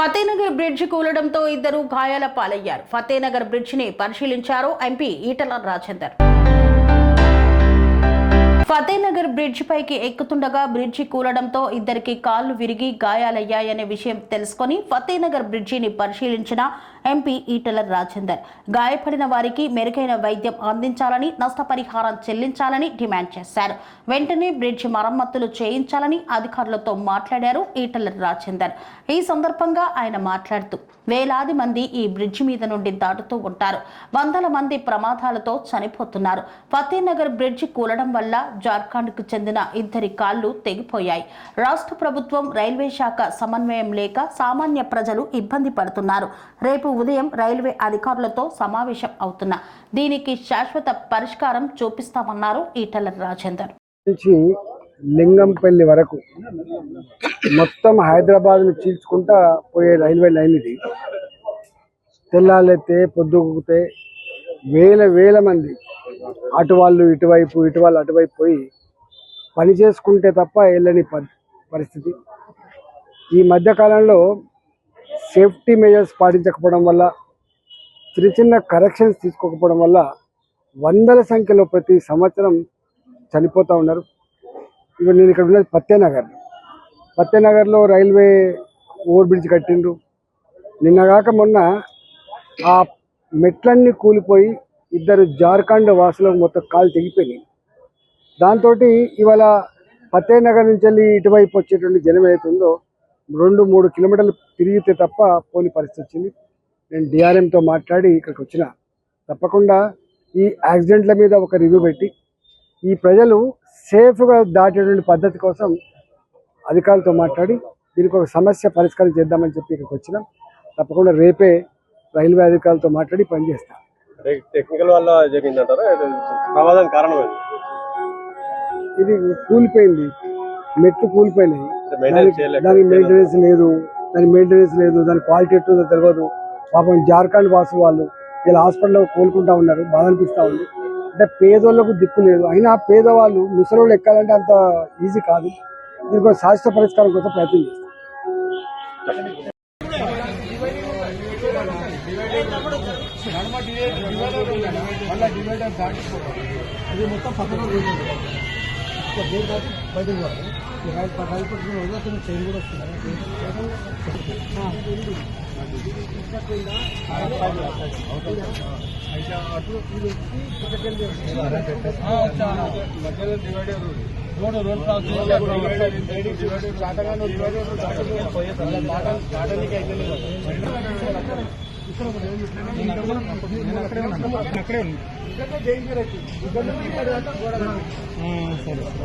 Fatehnagar bridge కూలడంతో ఇద్దరు గాయాల పాలయ్యారు. ఫతేనగర్ బ్రిడ్జ్ ని పరిశీలించారు ఎంపీ ఈటల రాజేందర్. ఫతేనగర్ బ్రిడ్జ్ పైకి ఎక్కుతుండగా బ్రిడ్జి కూలడంతో ఇద్దరికి కాళ్లు విరిగి గాయాలయ్యాయనే విషయం తెలుసుకుని ఫతేనగర్ బ్రిడ్జిని పరిశీలించిన ఎంపీ ఈటల రాజేందర్ గాయపడిన వారికి మెరుగైన వైద్యం అందించాలని, నష్టపరిహారం చెల్లించాలని డిమాండ్ చేశారు. వెంటనే బ్రిడ్జి మరమ్మతులు చేయించాలని అధికారులతో మాట్లాడారు ఈటల రాజేందర్. ఈ సందర్భంగా ఆయన మాట్లాడుతూ వేలాది మంది ఈ బ్రిడ్జి మీద నుండి దాటుతూ ఉంటారు. వందల మంది ప్రమాదాలతో చనిపోతున్నారు. ఫతేనగర్ బ్రిడ్జి కూలడం వల్ల జార్ఖండ్కు చెందిన ఇద్దరి కాళ్లు తెగిపోయాయి. రాష్ట్ర ప్రభుత్వం, రైల్వే శాఖ సమన్వయం లేక సామాన్య ప్రజలు ఇబ్బంది పడుతున్నారు. రేపు ఉదయం రైల్వే అధికారులతో సమావేశం అవుతున్నా దీనికి శాశ్వత పరిష్కారం చూపిస్తామన్నారు ఈటల రాజేందర్. లింగంపల్లి వరకు మొత్తం హైదరాబాద్ ను చీల్చుకుంటా పోయే రైల్వే లైన్ ఇది. తెల్లాలైతే పొద్దుగుతే వేల మంది అటు వాళ్ళు ఇటువైపు, ఇటు వాళ్ళు అటువైపు పోయి పని చేసుకుంటే తప్ప వెళ్ళని పరిస్థితి. ఈ మధ్యకాలంలో సేఫ్టీ మెజర్స్ పాటించకపోవడం వల్ల, చిన్న కరెక్షన్స్ తీసుకోకపోవడం వల్ల వందల సంఖ్యలో ప్రతి సంవత్సరం చనిపోతూ ఉన్నారు. ఇప్పుడు నేను ఇక్కడ ఉన్నది ఫతేనగర్లో రైల్వే ఓవర్ బ్రిడ్జ్ కట్టిండ్రు. నిన్నగాక మొన్న ఆ మెట్లన్నీ కూలిపోయి ఇద్దరు జార్ఖండ్ వాసులకు మొత్తం కాలు తెగిపోయినాయి. దాంతో ఇవాళ ఫతేనగర్ నుంచి వెళ్ళి ఇటువైపు వచ్చేటువంటి జనం ఏదైతుందో 2-3 కిలోమీటర్లు తిరిగితే తప్ప పోని పరిస్థితి వచ్చింది. నేను డిఆర్ఎంతో మాట్లాడి ఇక్కడికి వచ్చిన తప్పకుండా ఈ యాక్సిడెంట్ల మీద ఒక రివ్యూ పెట్టి ఈ ప్రజలు సేఫ్గా దాటేటువంటి పద్ధతి కోసం అధికారులతో మాట్లాడి దీనికి ఒక సమస్య పరిష్కారం చేద్దామని చెప్పి ఇక్కడికి వచ్చినాం. తప్పకుండా రేపే రైల్వే అధికారులతో మాట్లాడి పనిచేస్తాం. టెక్నికల్ వల్ల జరిగిందంటారా? ప్రమాదం కారణం ఇది కూలిపోయింది, మెట్లు కూలిపోయినాయి. దానికి మెయింటెనెన్స్ లేదు, దాని క్వాలిటీ ఎట్టుందో తెలియదు. పాపం జార్ఖండ్ వాసు వాళ్ళు ఇలా హాస్పిటల్లో కోలుకుంటా ఉన్నారు. బాధ అనిపిస్తూ ఉంది. అంటే పేదోళ్లకు దిక్కు లేదు. అయినా పేదవాళ్ళు ముసలోళ్ళు ఎక్కాలంటే అంత ఈజీ కాదు. దీనికి ఒక శాశ్వత పరిష్కారం కోసం ప్రయత్నం చేస్తాం.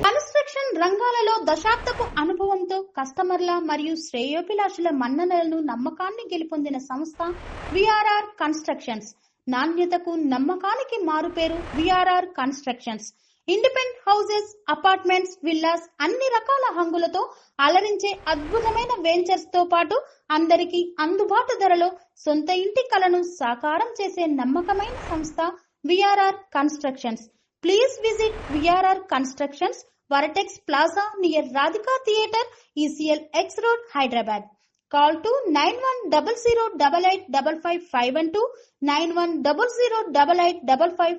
కన్స్ట్రక్షన్ రంగాలలో దశాబ్దపు అనుభవంతో కస్టమర్ల మరియు శ్రేయోభిలాషుల మన్ననలను, నమ్మకాన్ని గెలుపొందిన సంస్థ విఆర్ఆర్ కన్స్ట్రక్షన్స్. నాణ్యతకు, నమ్మకానికి మారుపేరు VRR constructions. Independent houses, apartments, villas అన్ని రకాల హంగులతో అలరించే అద్భుతమైన వెంచర్స్ తో పాటు అందరికీ అందుబాటు ధరలో సొంత ఇంటి కలను సాకారం చేసే నమ్మకమైన సంస్థ VRR constructions. Please visit VRR constructions, Varatex Plaza near Radhika Theatre, ECL X Road, Hyderabad. Call to 9100885551 91008855.